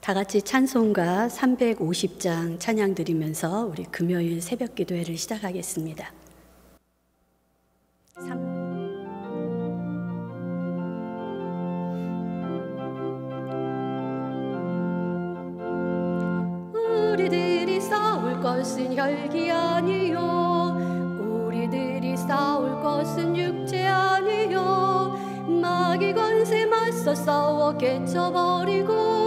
다 같이 찬송가 350장 찬양 드리면서 우리 금요일 새벽 기도회를 시작하겠습니다. 우리들이 싸울 것은 혈기 아니요, 우리들이 싸울 것은 육체 아니요, 마귀 권세 맞서 싸워 깨쳐버리고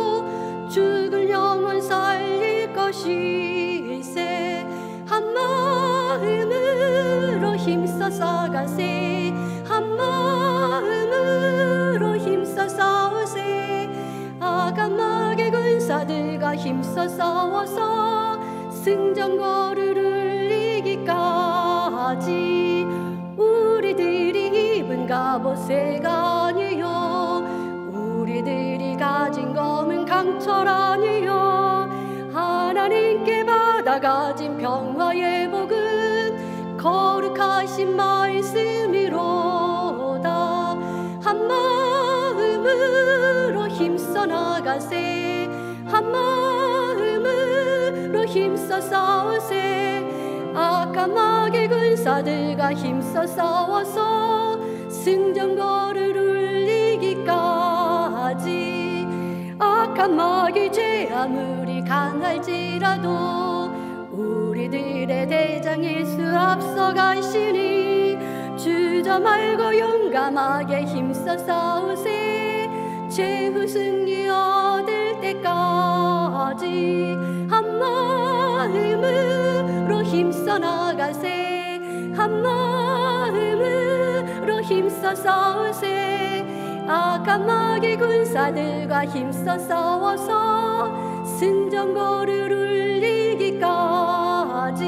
죽을 영혼 살릴 것이세. 한 마음으로 힘써 가세, 한 마음으로 힘써 싸우세. 악한 마귀 군사들과 힘써 싸워서 승전거를 이기까지. 우리들이 입은 갑옷새가 아니요, 우리들이 가진 검은 강철 아니요, 하나님께 받아가진 평화의 복은 거룩하신 말씀이로다. 한 마음으로 힘써 나가세, 한 마음으로 힘써 싸우세. 악한 마귀 군사들과 힘써 싸워서 승전거를 이기까지. 악한 마귀 죄 아무리 강할지라도 우리들의 대장 예수 앞서가시니 주저 말고 용감하게 힘써 싸우세. 최후 승리 얻을 때까지 한 마음으로 힘써 나가세, 한 마음으로 힘써 싸우세. 악한 마귀 군사들과 힘써 싸워서 승전거를 이기까지.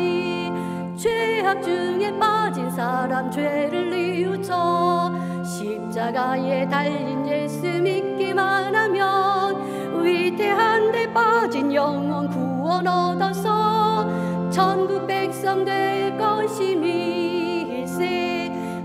죄악 중에 빠진 사람 죄를 뉘우쳐 십자가에 달린 예수 믿기만 하면 위태한 데 빠진 영혼 구원 얻어서 천국 백성 될 것임일세.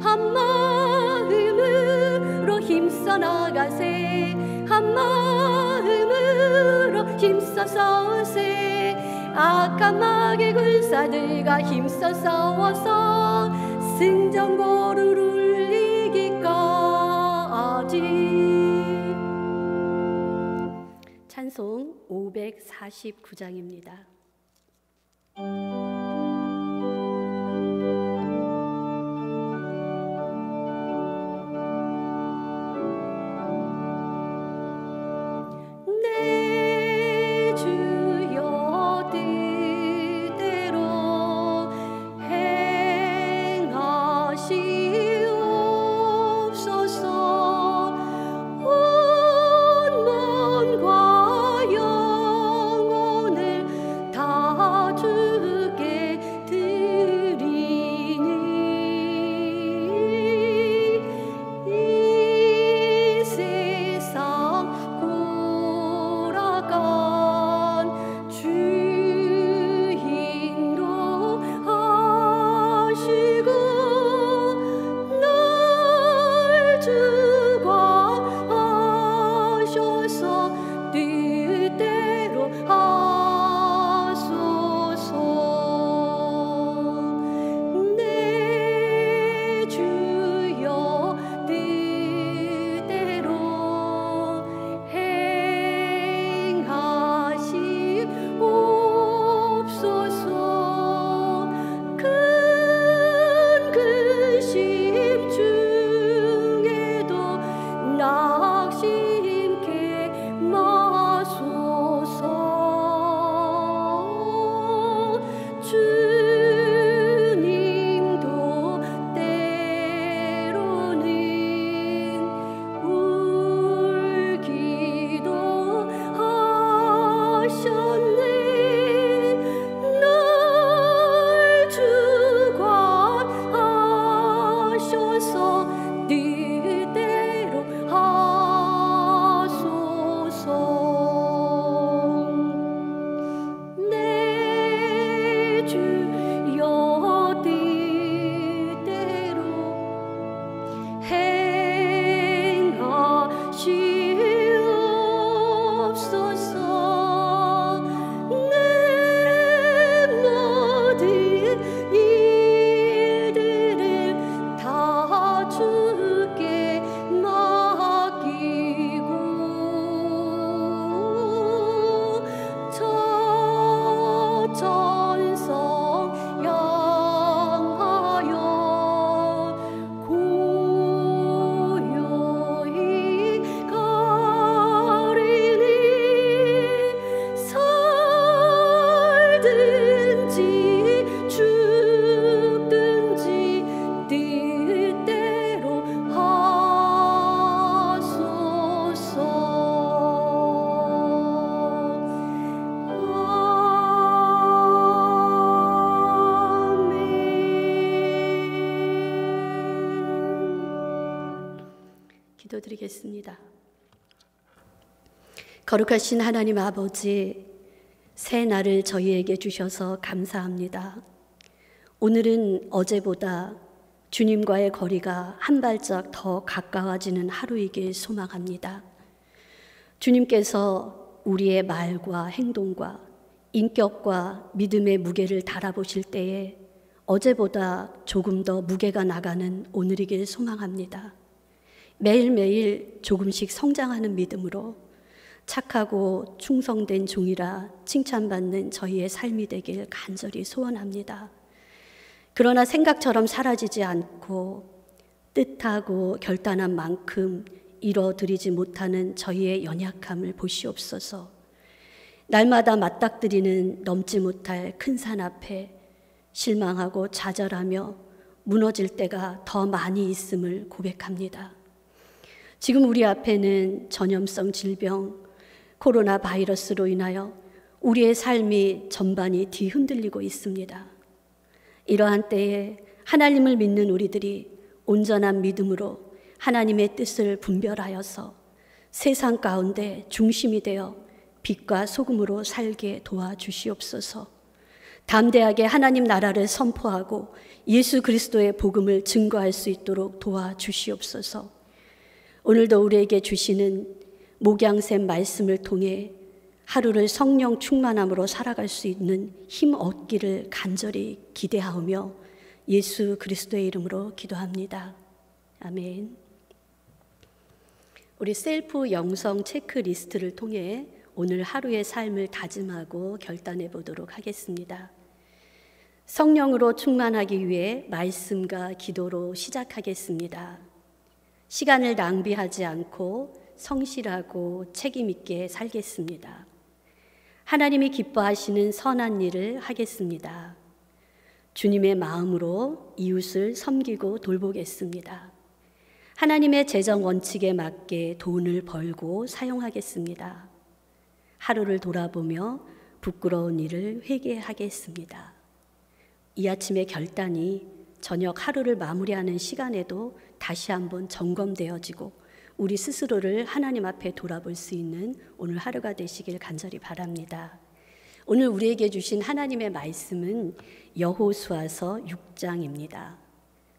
한 마음으로 힘써 나가세, 한 마음으로 힘써 싸우세. 악한 마귀 군사들과 힘써 싸워서 승전거를 이기까지. 찬송 549장입니다. 주께 기도드리겠습니다. 거룩하신 하나님 아버지, 새 날을 저희에게 주셔서 감사합니다. 오늘은 어제보다 주님과의 거리가 한 발짝 더 가까워지는 하루이길 소망합니다. 주님께서 우리의 말과 행동과 인격과 믿음의 무게를 달아보실 때에 어제보다 조금 더 무게가 나가는 오늘이길 소망합니다. 매일매일 조금씩 성장하는 믿음으로 착하고 충성된 종이라 칭찬받는 저희의 삶이 되길 간절히 소원합니다. 그러나 생각처럼 사라지지 않고 뜻하고 결단한 만큼 이뤄드리지 못하는 저희의 연약함을 보시옵소서. 날마다 맞닥뜨리는 넘지 못할 큰 산 앞에 실망하고 좌절하며 무너질 때가 더 많이 있음을 고백합니다. 지금 우리 앞에는 전염성 질병, 코로나 바이러스로 인하여 우리의 삶이 전반이 뒤흔들리고 있습니다. 이러한 때에 하나님을 믿는 우리들이 온전한 믿음으로 하나님의 뜻을 분별하여서 세상 가운데 중심이 되어 빛과 소금으로 살게 도와주시옵소서. 담대하게 하나님 나라를 선포하고 예수 그리스도의 복음을 증거할 수 있도록 도와주시옵소서. 오늘도 우리에게 주시는 목양샘 말씀을 통해 하루를 성령 충만함으로 살아갈 수 있는 힘 얻기를 간절히 기대하오며 예수 그리스도의 이름으로 기도합니다. 아멘. 우리 셀프 영성 체크리스트를 통해 오늘 하루의 삶을 다짐하고 결단해 보도록 하겠습니다. 성령으로 충만하기 위해 말씀과 기도로 시작하겠습니다. 시간을 낭비하지 않고 성실하고 책임 있게 살겠습니다. 하나님이 기뻐하시는 선한 일을 하겠습니다. 주님의 마음으로 이웃을 섬기고 돌보겠습니다. 하나님의 재정 원칙에 맞게 돈을 벌고 사용하겠습니다. 하루를 돌아보며 부끄러운 일을 회개하겠습니다. 이 아침의 결단이 저녁 하루를 마무리하는 시간에도 다시 한번 점검되어지고 우리 스스로를 하나님 앞에 돌아볼 수 있는 오늘 하루가 되시길 간절히 바랍니다. 오늘 우리에게 주신 하나님의 말씀은 여호수아서 6장입니다.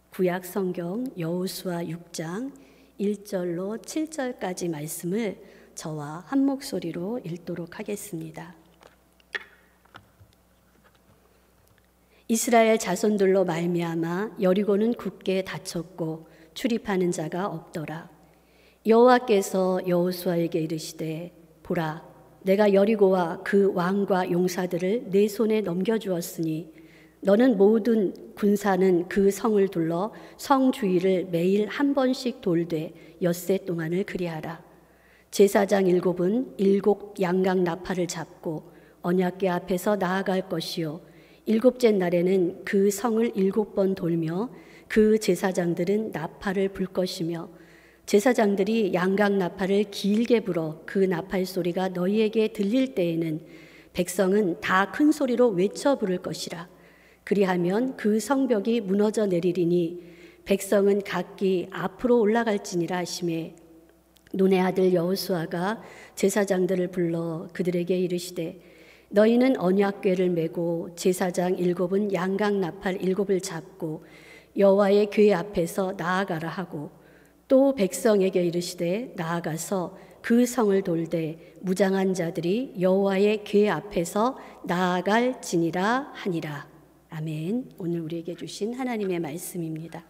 구약 성경 여호수아 6장 1절로 7절까지 말씀을 저와 한 목소리로 읽도록 하겠습니다. 이스라엘 자손들로 말미암아 여리고는 굳게 닫혔고 출입하는 자가 없더라. 여호와께서 여호수아에게 이르시되 보라, 내가 여리고와 그 왕과 용사들을 내 손에 넘겨주었으니 너는 모든 군사는 그 성을 둘러 성 주위를 매일 한 번씩 돌되 엿새 동안을 그리하라. 제사장 7은 7 양각 나팔을 잡고 언약궤 앞에서 나아갈 것이요 7째 날에는 그 성을 7번 돌며 그 제사장들은 나팔을 불 것이며 제사장들이 양각 나팔을 길게 불어 그 나팔 소리가 너희에게 들릴 때에는 백성은 다 큰 소리로 외쳐 부를 것이라. 그리하면 그 성벽이 무너져 내리리니 백성은 각기 앞으로 올라갈지니라 하시매 눈의 아들 여호수아가 제사장들을 불러 그들에게 이르시되 너희는 언약궤를 메고 제사장 7은 양각 나팔 7을 잡고 여호와의 궤 앞에서 나아가라 하고 또 백성에게 이르시되 나아가서 그 성을 돌되 무장한 자들이 여호와의 궤 앞에서 나아갈지니라 하니라. 아멘. 오늘 우리에게 주신 하나님의 말씀입니다.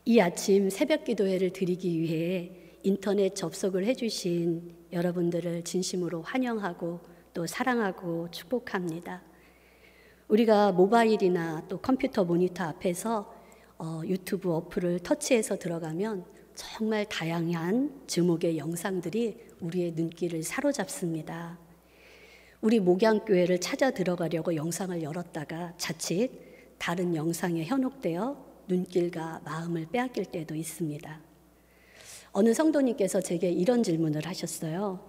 이 아침 새벽 기도회를 드리기 위해 인터넷 접속을 해주신 여러분들을 진심으로 환영하고 또 사랑하고 축복합니다. 우리가 모바일이나 또 컴퓨터 모니터 앞에서 유튜브 어플을 터치해서 들어가면 정말 다양한 제목의 영상들이 우리의 눈길을 사로잡습니다. 우리 목양교회를 찾아 들어가려고 영상을 열었다가 자칫 다른 영상에 현혹되어 눈길과 마음을 빼앗길 때도 있습니다. 어느 성도님께서 제게 이런 질문을 하셨어요.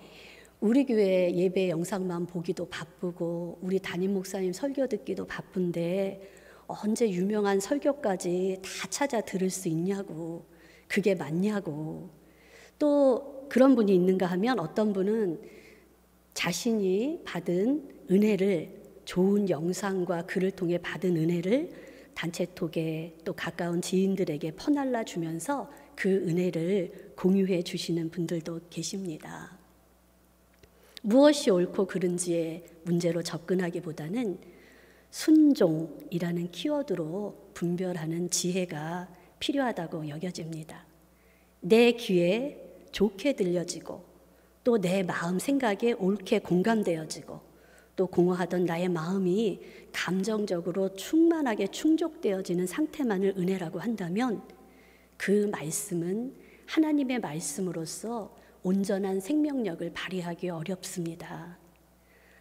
우리 교회 예배 영상만 보기도 바쁘고 우리 담임 목사님 설교 듣기도 바쁜데 언제 유명한 설교까지 다 찾아 들을 수 있냐고. 그게 맞냐고. 또 그런 분이 있는가 하면 어떤 분은 자신이 받은 은혜를, 좋은 영상과 글을 통해 받은 은혜를 단체톡에 또 가까운 지인들에게 퍼날라 주면서 그 은혜를 공유해 주시는 분들도 계십니다. 무엇이 옳고 그른지의 문제로 접근하기보다는 순종이라는 키워드로 분별하는 지혜가 필요하다고 여겨집니다. 내 귀에 좋게 들려지고 또 내 마음 생각에 옳게 공감되어지고 또 공허하던 나의 마음이 감정적으로 충만하게 충족되어지는 상태만을 은혜라고 한다면 그 말씀은 하나님의 말씀으로서 온전한 생명력을 발휘하기 어렵습니다.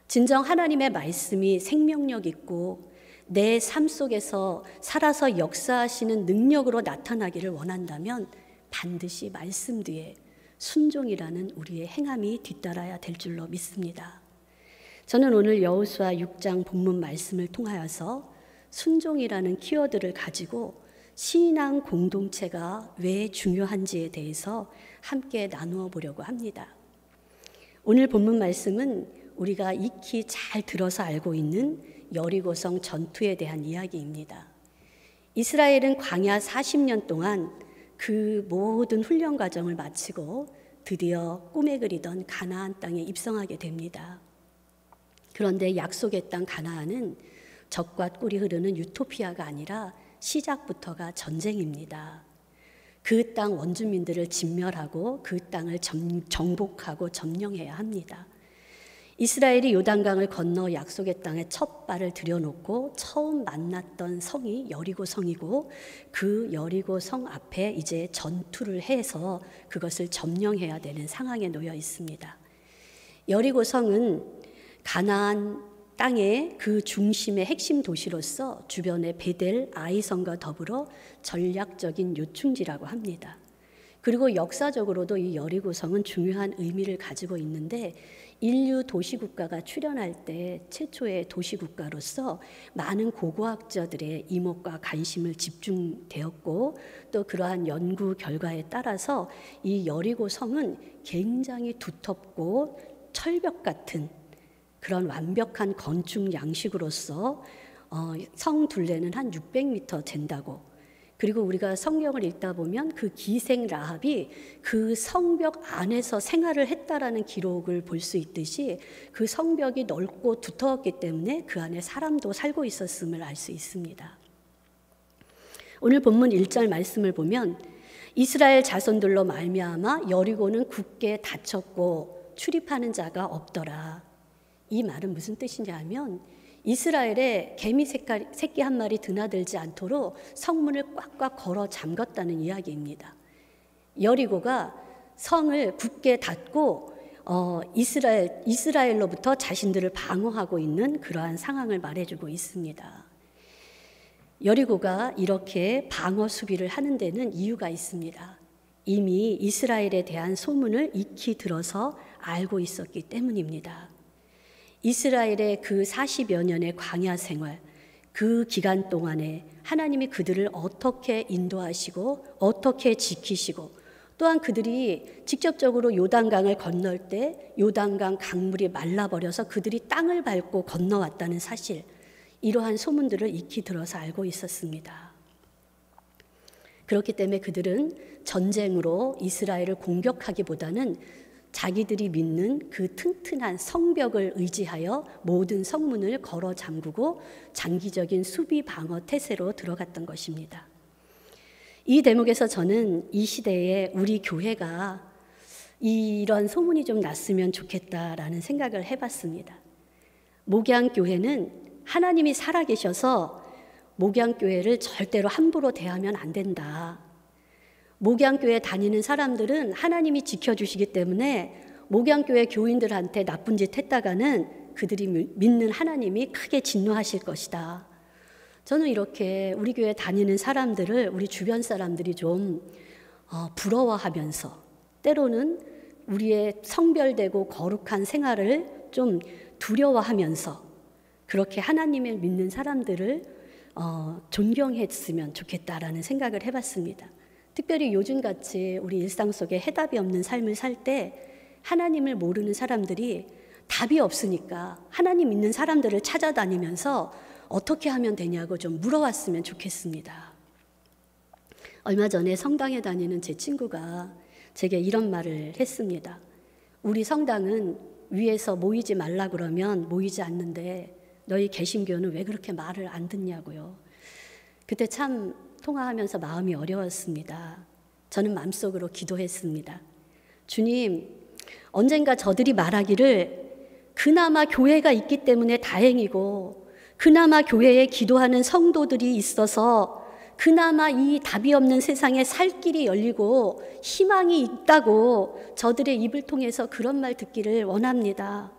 진정 하나님의 말씀이 생명력 있고 내 삶 속에서 살아서 역사하시는 능력으로 나타나기를 원한다면 반드시 말씀 뒤에 순종이라는 우리의 행함이 뒤따라야 될 줄로 믿습니다. 저는 오늘 여호수아 6장 본문 말씀을 통하여서 순종이라는 키워드를 가지고 신앙 공동체가 왜 중요한지에 대해서 함께 나누어 보려고 합니다. 오늘 본문 말씀은 우리가 익히 잘 들어서 알고 있는 여리고성 전투에 대한 이야기입니다. 이스라엘은 광야 40년 동안 그 모든 훈련 과정을 마치고 드디어 꿈에 그리던 가나안 땅에 입성하게 됩니다. 그런데 약속의 땅 가나안은 젖과 꿀이 흐르는 유토피아가 아니라 시작부터가 전쟁입니다. 그 땅 원주민들을 진멸하고 그 땅을 정복하고 점령해야 합니다. 이스라엘이 요단강을 건너 약속의 땅에 첫 발을 들여놓고 처음 만났던 성이 여리고성이고 그 여리고성 앞에 이제 전투를 해서 그것을 점령해야 되는 상황에 놓여 있습니다. 여리고성은 가나안 땅의 그 중심의 핵심 도시로서 주변의 베델, 아이성과 더불어 전략적인 요충지라고 합니다. 그리고 역사적으로도 이 여리고성은 중요한 의미를 가지고 있는데 인류 도시국가가 출현할 때 최초의 도시국가로서 많은 고고학자들의 이목과 관심을 집중되었고 또 그러한 연구 결과에 따라서 이 여리고성은 굉장히 두텁고 철벽 같은 그런 완벽한 건축 양식으로서 성 둘레는 한 600m 된다고. 그리고 우리가 성경을 읽다 보면 그 기생 라합이 그 성벽 안에서 생활을 했다라는 기록을 볼 수 있듯이 그 성벽이 넓고 두터웠기 때문에 그 안에 사람도 살고 있었음을 알 수 있습니다. 오늘 본문 1절 말씀을 보면 이스라엘 자손들로 말미암아 여리고는 굳게 닫혔고 출입하는 자가 없더라. 이 말은 무슨 뜻이냐 하면 이스라엘에 개미 새끼 한 마리 드나들지 않도록 성문을 꽉꽉 걸어 잠갔다는 이야기입니다. 여리고가 성을 굳게 닫고 이스라엘로부터 자신들을 방어하고 있는 그러한 상황을 말해주고 있습니다. 여리고가 이렇게 방어 수비를 하는 데는 이유가 있습니다. 이미 이스라엘에 대한 소문을 익히 들어서 알고 있었기 때문입니다. 이스라엘의 그 40여 년의 광야 생활, 그 기간 동안에 하나님이 그들을 어떻게 인도하시고 어떻게 지키시고 또한 그들이 직접적으로 요단강을 건널 때 요단강 강물이 말라버려서 그들이 땅을 밟고 건너왔다는 사실, 이러한 소문들을 익히 들어서 알고 있었습니다. 그렇기 때문에 그들은 전쟁으로 이스라엘을 공격하기보다는 자기들이 믿는 그 튼튼한 성벽을 의지하여 모든 성문을 걸어 잠그고 장기적인 수비 방어 태세로 들어갔던 것입니다. 이 대목에서 저는 이 시대에 우리 교회가 이런 소문이 좀 났으면 좋겠다라는 생각을 해봤습니다. 목양교회는 하나님이 살아계셔서 목양교회를 절대로 함부로 대하면 안 된다. 목양교회 다니는 사람들은 하나님이 지켜주시기 때문에 목양교회 교인들한테 나쁜 짓 했다가는 그들이 믿는 하나님이 크게 진노하실 것이다. 저는 이렇게 우리 교회 다니는 사람들을 우리 주변 사람들이 좀 부러워하면서 때로는 우리의 성별되고 거룩한 생활을 좀 두려워하면서 그렇게 하나님을 믿는 사람들을 존경했으면 좋겠다라는 생각을 해봤습니다. 특별히 요즘같이 우리 일상 속에 해답이 없는 삶을 살 때 하나님을 모르는 사람들이 답이 없으니까 하나님 있는 사람들을 찾아다니면서 어떻게 하면 되냐고 좀 물어왔으면 좋겠습니다. 얼마 전에 성당에 다니는 제 친구가 제게 이런 말을 했습니다. 우리 성당은 위에서 모이지 말라 그러면 모이지 않는데 너희 개신교는 왜 그렇게 말을 안 듣냐고요. 그때 참 통화하면서 마음이 어려웠습니다. 저는 마음속으로 기도했습니다. 주님, 언젠가 저들이 말하기를 그나마 교회가 있기 때문에 다행이고 그나마 교회에 기도하는 성도들이 있어서 그나마 이 답이 없는 세상에 살 길이 열리고 희망이 있다고 저들의 입을 통해서 그런 말 듣기를 원합니다.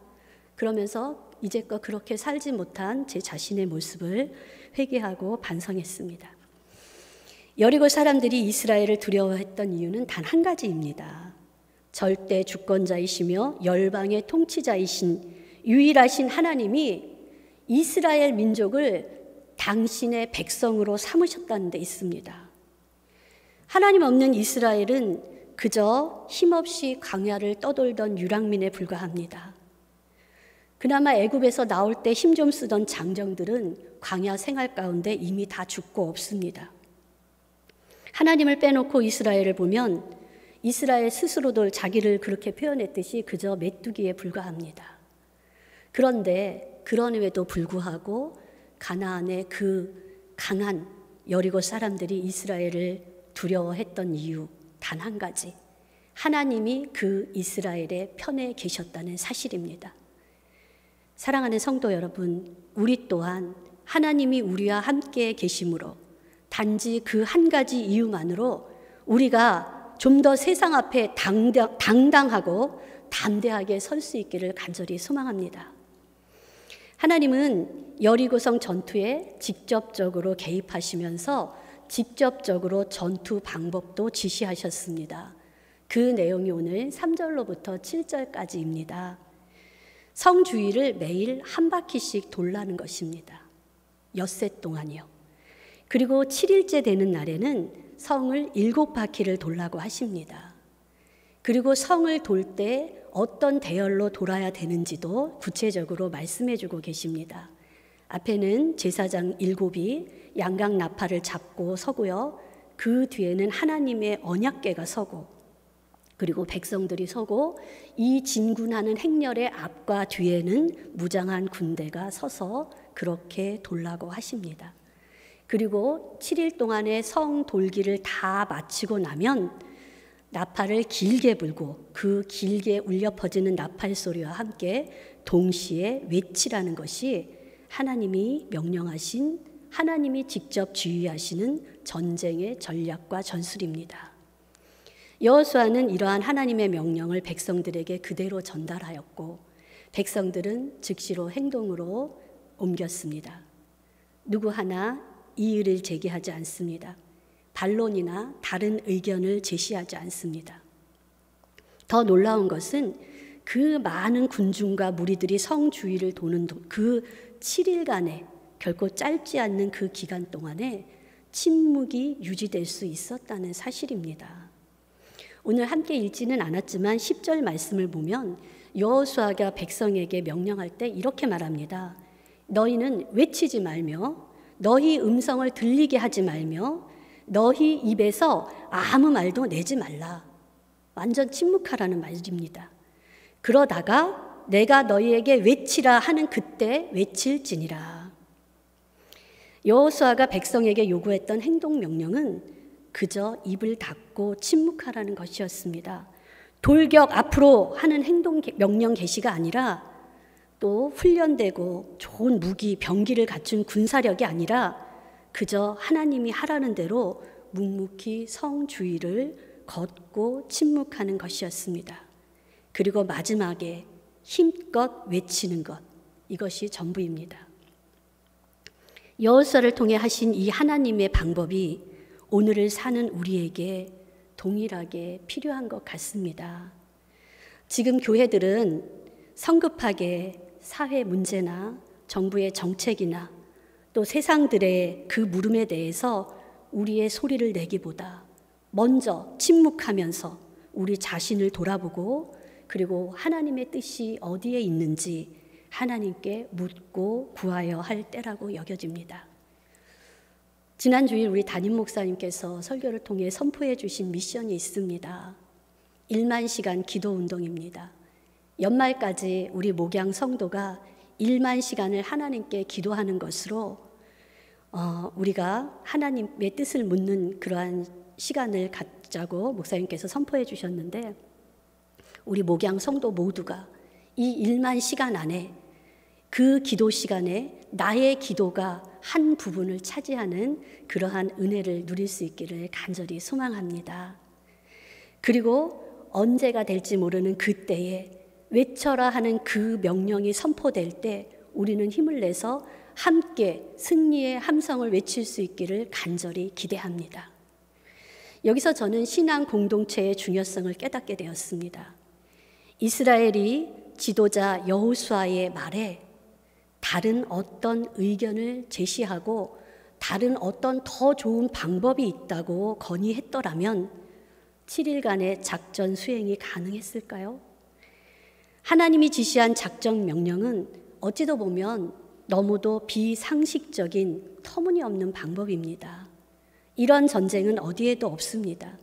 그러면서 이제껏 그렇게 살지 못한 제 자신의 모습을 회개하고 반성했습니다. 여리고 사람들이 이스라엘을 두려워했던 이유는 단 한 가지입니다. 절대 주권자이시며 열방의 통치자이신 유일하신 하나님이 이스라엘 민족을 당신의 백성으로 삼으셨다는 데 있습니다. 하나님 없는 이스라엘은 그저 힘없이 광야를 떠돌던 유랑민에 불과합니다. 그나마 애굽에서 나올 때 힘 좀 쓰던 장정들은 광야 생활 가운데 이미 다 죽고 없습니다. 하나님을 빼놓고 이스라엘을 보면 이스라엘 스스로도 자기를 그렇게 표현했듯이 그저 메뚜기에 불과합니다. 그런데 그럼에도 불구하고 가나안의 그 강한 여리고 사람들이 이스라엘을 두려워했던 이유 단 한 가지, 하나님이 그 이스라엘의 편에 계셨다는 사실입니다. 사랑하는 성도 여러분, 우리 또한 하나님이 우리와 함께 계심으로 단지 그 한 가지 이유만으로 우리가 좀 더 세상 앞에 당당하고 담대하게 설 수 있기를 간절히 소망합니다. 하나님은 여리고성 전투에 직접적으로 개입하시면서 직접적으로 전투 방법도 지시하셨습니다. 그 내용이 오늘 3절로부터 7절까지입니다. 성 주위를 매일 한 바퀴씩 돌라는 것입니다. 엿새 동안이요. 그리고 7일째 되는 날에는 성을 7바퀴를 돌라고 하십니다. 그리고 성을 돌 때 어떤 대열로 돌아야 되는지도 구체적으로 말씀해 주고 계십니다. 앞에는 제사장 7이 양각 나팔을 잡고 서고요. 그 뒤에는 하나님의 언약궤가 서고 그리고 백성들이 서고 이 진군하는 행렬의 앞과 뒤에는 무장한 군대가 서서 그렇게 돌라고 하십니다. 그리고 7일 동안의 성 돌기를 다 마치고 나면 나팔을 길게 불고 그 길게 울려 퍼지는 나팔 소리와 함께 동시에 외치라는 것이 하나님이 명령하신, 하나님이 직접 지휘하시는 전쟁의 전략과 전술입니다. 여호수아는 이러한 하나님의 명령을 백성들에게 그대로 전달하였고 백성들은 즉시로 행동으로 옮겼습니다. 누구 하나 이의를 제기하지 않습니다. 반론이나 다른 의견을 제시하지 않습니다. 더 놀라운 것은 그 많은 군중과 무리들이 성 주위를 도는 그 7일간에 결코 짧지 않는 그 기간 동안에 침묵이 유지될 수 있었다는 사실입니다. 오늘 함께 읽지는 않았지만 10절 말씀을 보면 여호수아가 백성에게 명령할 때 이렇게 말합니다. 너희는 외치지 말며 너희 음성을 들리게 하지 말며 너희 입에서 아무 말도 내지 말라. 완전 침묵하라는 말입니다. 그러다가 내가 너희에게 외치라 하는 그때 외칠지니라. 여호수아가 백성에게 요구했던 행동 명령은 그저 입을 닫고 침묵하라는 것이었습니다. 돌격 앞으로 하는 행동 명령 계시가 아니라 또 훈련되고 좋은 무기, 병기를 갖춘 군사력이 아니라 그저 하나님이 하라는 대로 묵묵히 성 주위를 걷고 침묵하는 것이었습니다. 그리고 마지막에 힘껏 외치는 것, 이것이 전부입니다. 여호수아를 통해 하신 이 하나님의 방법이 오늘을 사는 우리에게 동일하게 필요한 것 같습니다. 지금 교회들은 성급하게 사회 문제나 정부의 정책이나 또 세상들의 그 물음에 대해서 우리의 소리를 내기보다 먼저 침묵하면서 우리 자신을 돌아보고 그리고 하나님의 뜻이 어디에 있는지 하나님께 묻고 구하여 할 때라고 여겨집니다. 지난 주일 우리 담임 목사님께서 설교를 통해 선포해 주신 미션이 있습니다. 1만 시간 기도 운동입니다. 연말까지 우리 목양 성도가 1만 시간을 하나님께 기도하는 것으로 우리가 하나님의 뜻을 묻는 그러한 시간을 갖자고 목사님께서 선포해 주셨는데, 우리 목양 성도 모두가 이 1만 시간 안에 그 기도 시간에 나의 기도가 한 부분을 차지하는 그러한 은혜를 누릴 수 있기를 간절히 소망합니다. 그리고 언제가 될지 모르는 그때에 외쳐라 하는 그 명령이 선포될 때 우리는 힘을 내서 함께 승리의 함성을 외칠 수 있기를 간절히 기대합니다. 여기서 저는 신앙 공동체의 중요성을 깨닫게 되었습니다. 이스라엘이 지도자 여호수아의 말에 다른 어떤 의견을 제시하고 다른 어떤 더 좋은 방법이 있다고 건의했더라면 7일간의 작전 수행이 가능했을까요? 하나님이 지시한 작전 명령은 어찌도 보면 너무도 비상식적인 터무니없는 방법입니다. 이런 전쟁은 어디에도 없습니다.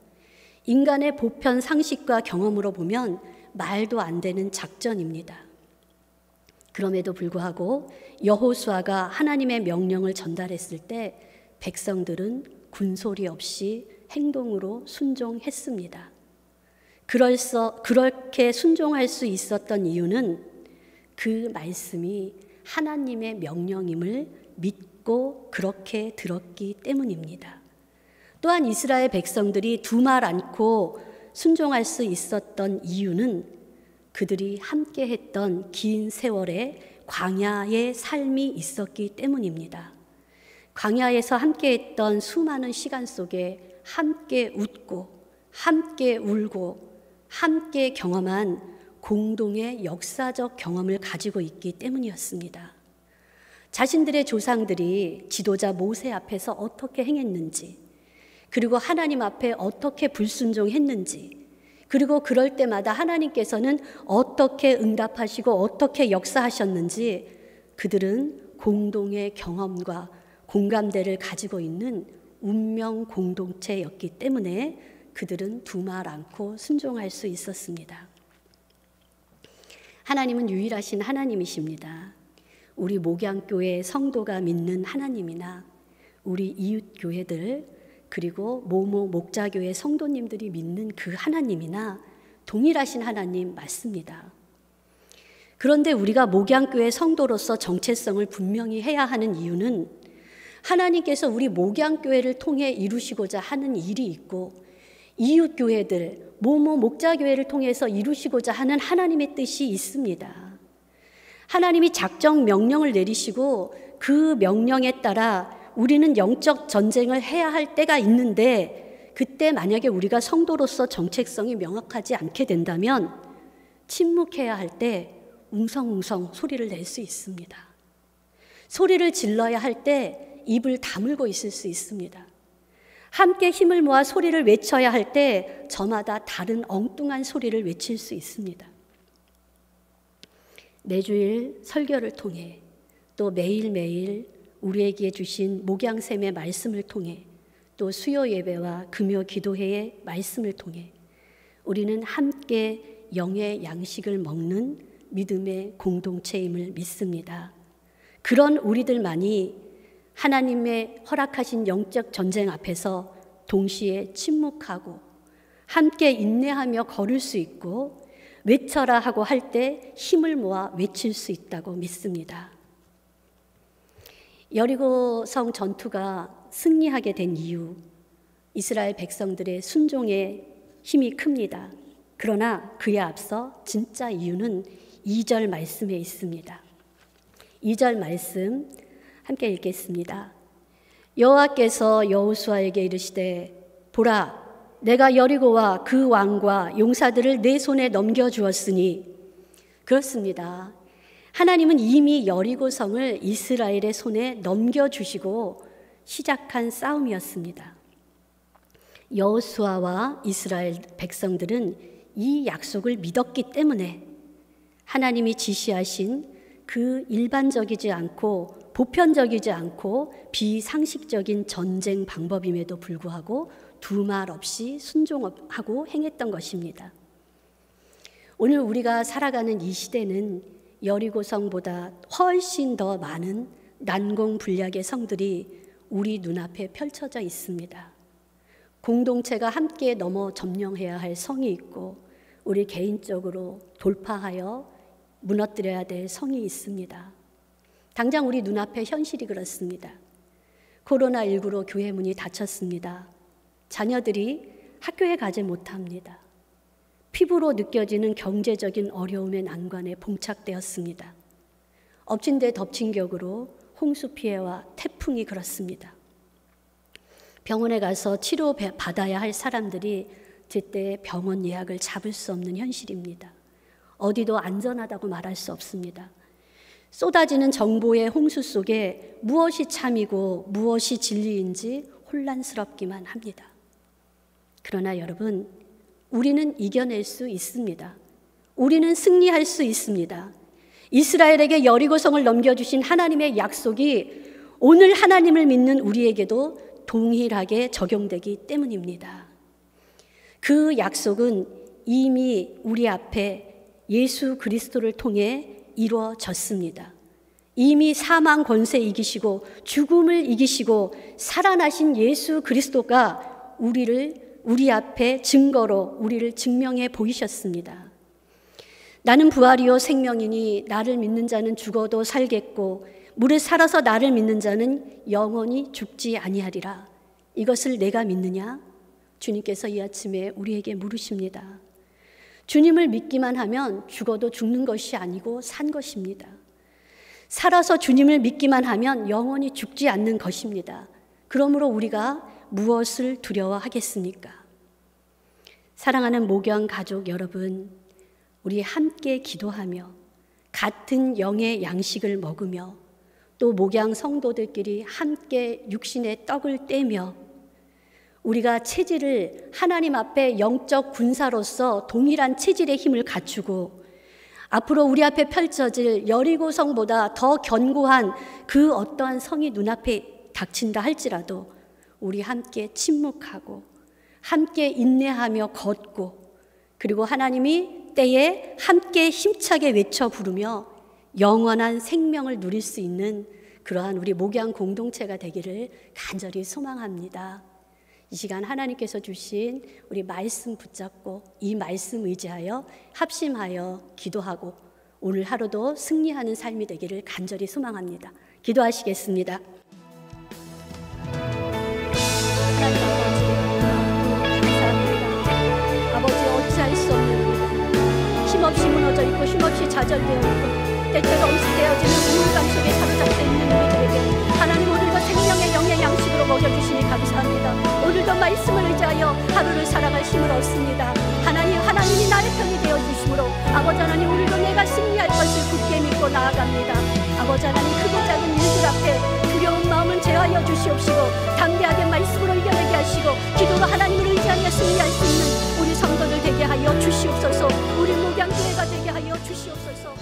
인간의 보편 상식과 경험으로 보면 말도 안 되는 작전입니다. 그럼에도 불구하고 여호수아가 하나님의 명령을 전달했을 때 백성들은 군소리 없이 행동으로 순종했습니다. 그렇게 순종할 수 있었던 이유는 그 말씀이 하나님의 명령임을 믿고 그렇게 들었기 때문입니다. 또한 이스라엘 백성들이 두말 않고 순종할 수 있었던 이유는 그들이 함께 했던 긴 세월의 광야의 삶이 있었기 때문입니다. 광야에서 함께 했던 수많은 시간 속에 함께 웃고 함께 울고 함께 경험한 공동의 역사적 경험을 가지고 있기 때문이었습니다. 자신들의 조상들이 지도자 모세 앞에서 어떻게 행했는지, 그리고 하나님 앞에 어떻게 불순종했는지, 그리고 그럴 때마다 하나님께서는 어떻게 응답하시고 어떻게 역사하셨는지 그들은 공동의 경험과 공감대를 가지고 있는 운명 공동체였기 때문에 그들은 두말 않고 순종할 수 있었습니다. 하나님은 유일하신 하나님이십니다. 우리 목양교회 성도가 믿는 하나님이나 우리 이웃교회들 그리고 모모 목자교회 성도님들이 믿는 그 하나님이나 동일하신 하나님 맞습니다. 그런데 우리가 목양교회 성도로서 정체성을 분명히 해야 하는 이유는 하나님께서 우리 목양교회를 통해 이루시고자 하는 일이 있고 이웃교회들, 모모 목자교회를 통해서 이루시고자 하는 하나님의 뜻이 있습니다. 하나님이 작정 명령을 내리시고 그 명령에 따라 우리는 영적 전쟁을 해야 할 때가 있는데, 그때 만약에 우리가 성도로서 정체성이 명확하지 않게 된다면 침묵해야 할 때 웅성웅성 소리를 낼 수 있습니다. 소리를 질러야 할 때 입을 다물고 있을 수 있습니다. 함께 힘을 모아 소리를 외쳐야 할 때 저마다 다른 엉뚱한 소리를 외칠 수 있습니다. 매주일 설교를 통해 또 매일매일 우리에게 주신 목양샘의 말씀을 통해 또 수요 예배와 금요 기도회의 말씀을 통해 우리는 함께 영의 양식을 먹는 믿음의 공동체임을 믿습니다. 그런 우리들만이 하나님의 허락하신 영적 전쟁 앞에서 동시에 침묵하고 함께 인내하며 걸을 수 있고 외쳐라 하고 할 때 힘을 모아 외칠 수 있다고 믿습니다. 여리고성 전투가 승리하게 된 이유, 이스라엘 백성들의 순종의 힘이 큽니다. 그러나 그에 앞서 진짜 이유는 2절 말씀에 있습니다. 2절 말씀 함께 읽겠습니다. 여호와께서 여호수아에게 이르시되 보라, 내가 여리고와 그 왕과 용사들을 내 손에 넘겨주었으니. 그렇습니다. 하나님은 이미 여리고성을 이스라엘의 손에 넘겨주시고 시작한 싸움이었습니다. 여호수아와 이스라엘 백성들은 이 약속을 믿었기 때문에 하나님이 지시하신 그 일반적이지 않고 보편적이지 않고 비상식적인 전쟁 방법임에도 불구하고 두말 없이 순종하고 행했던 것입니다. 오늘 우리가 살아가는 이 시대는 여리고성보다 훨씬 더 많은 난공불락의 성들이 우리 눈앞에 펼쳐져 있습니다. 공동체가 함께 넘어 점령해야 할 성이 있고 우리 개인적으로 돌파하여 무너뜨려야 될 성이 있습니다. 당장 우리 눈앞에 현실이 그렇습니다. 코로나19로 교회 문이 닫혔습니다. 자녀들이 학교에 가지 못합니다. 피부로 느껴지는 경제적인 어려움의 난관에 봉착되었습니다. 엎친 데 덮친 격으로 홍수 피해와 태풍이 그렇습니다. 병원에 가서 치료받아야 할 사람들이 제때 병원 예약을 잡을 수 없는 현실입니다. 어디도 안전하다고 말할 수 없습니다. 쏟아지는 정보의 홍수 속에 무엇이 참이고 무엇이 진리인지 혼란스럽기만 합니다. 그러나 여러분, 우리는 이겨낼 수 있습니다. 우리는 승리할 수 있습니다. 이스라엘에게 여리고성을 넘겨주신 하나님의 약속이 오늘 하나님을 믿는 우리에게도 동일하게 적용되기 때문입니다. 그 약속은 이미 우리 앞에 예수 그리스도를 통해 이루어졌습니다. 이미 사망 권세 이기시고 죽음을 이기시고 살아나신 예수 그리스도가 우리 앞에 증거로 우리를 증명해 보이셨습니다. 나는 부활이요 생명이니 나를 믿는 자는 죽어도 살겠고 무릇 살아서 나를 믿는 자는 영원히 죽지 아니하리라. 이것을 내가 믿느냐? 주님께서 이 아침에 우리에게 물으십니다. 주님을 믿기만 하면 죽어도 죽는 것이 아니고 산 것입니다. 살아서 주님을 믿기만 하면 영원히 죽지 않는 것입니다. 그러므로 우리가 무엇을 두려워하겠습니까? 사랑하는 목양 가족 여러분, 우리 함께 기도하며 같은 영의 양식을 먹으며 또 목양 성도들끼리 함께 육신의 떡을 떼며 우리가 체질을 하나님 앞에 영적 군사로서 동일한 체질의 힘을 갖추고 앞으로 우리 앞에 펼쳐질 여리고성보다 더 견고한 그 어떠한 성이 눈앞에 닥친다 할지라도 우리 함께 침묵하고 함께 인내하며 걷고 그리고 하나님이 때에 함께 힘차게 외쳐 부르며 영원한 생명을 누릴 수 있는 그러한 우리 목양 공동체가 되기를 간절히 소망합니다. 이 시간 하나님께서 주신 우리 말씀 붙잡고 이 말씀 의지하여 합심하여 기도하고 오늘 하루도 승리하는 삶이 되기를 간절히 소망합니다. 기도하시겠습니다. 하나님 감사합니다. 아버지 어찌할 수 없는 힘없이 무너져 있고 힘없이 좌절되어 있고 때때로 엄습되어지는 우울감 속에 사로잡혀 있는 우리들에게 하나님 오늘도 생명의 영의 양식으로 먹여주시니 감사합니다. 오늘도 말씀을 의지하여 하루를 살아갈 힘을 얻습니다. 하나님이 나의 편이 되어주심으로 아버지 하나님 오늘도 내가 승리할 것을 굳게 믿고 나아갑니다. 아버지 하나님 크고 작은 일들 앞에 두려운 마음은 제하여 주시옵시고 담대하게 말씀으로 이겨내게 하시고 기도로 하나님을 의지하며 승리할 수 있는 우리 성도들 되게 하여 주시옵소서. 우리 목양교회가 되게 하여 주시옵소서.